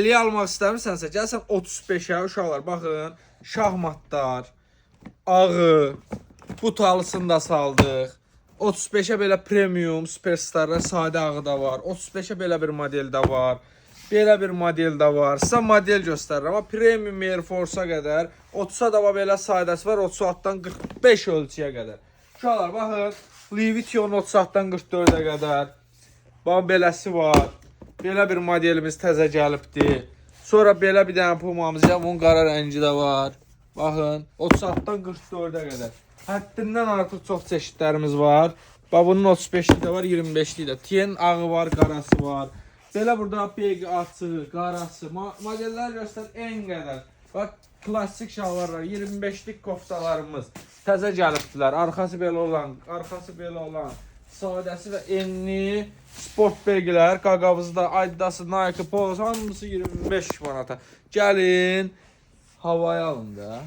50-yə almaq istəmirsənsə, gəlsən 35-ə uşaqlar. Baxın, şahmatlar, ağı, bu talısını da saldıq. 35-ə belə premium, superstarlar, sadə ağı da var. 35-ə belə bir model də var. Belə bir model də var. Sizə model göstərirəm. Amma premium Air Force-a qədər 30-a da belə sadəsi var. 36-dan 45 ölçüyə qədər. Uşaqlar, baxın. Louis Vuitton 36-dan 44-ə qədər. Baxın, beləsi var. Belə bir modelimiz təzə gəlibdir. Sonra belə bir dənə pumamız, bunun qara rəngi də var. Baxın, 36-dan 44-ə qədər. Həddindən artıq çox çeşidlərimiz var. Bax, bunun 35-li də var, 25-li də. Tien ağı var, qarası var. Belə burada beg açıq, qarası, modellər göstər en qədər. Bax, klassik şalvarlar, 25-lik koftalarımız təzə gəlibdilər. Arxası belə olan, sadəsi və enli sport beglər, qaqavızda, Adidası, Nike, Polo, hamısı 25 manata. Gəlin, havaya alın da.